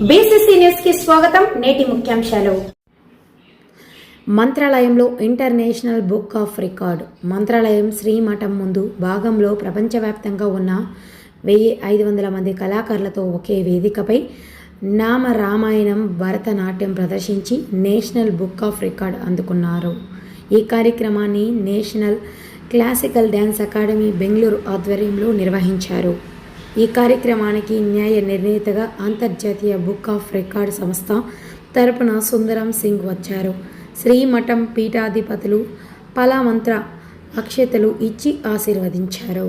BCC news కి స్వాగతం. నేటి ముఖ్యాంశాలు. మంత్రాలయంలో international book of record. Mantralayam Srimatham ముందు భాగంలో ప్రపంచవ్యాప్తంగా ఉన్న 1500 మంది కళాకారులతో ఒకే వేదికపై నామ రామాయణం భరతనాట్యం ప్రదర్శించి నేషనల్ బుక్ ఆఫ్ రికార్డ్ అందుకున్నారు. ఈ కార్యక్రమాన్ని national classical dance academy Bengaluru ఆధ్వర్యంలో నిర్వహించారు. ఈ కార్యక్రమానికి న్యాయ నిర్ణేతగా అంతర్జాతీయ బుక్ ఆఫ్ రికార్డ్ సంస్థ తరపున సుందరం సింగ్ వచ్చారు. శ్రీమఠం పీఠాధిపతులు పలామంత్ర అక్షతలు ఇచ్చి ఆశీర్వదించారు.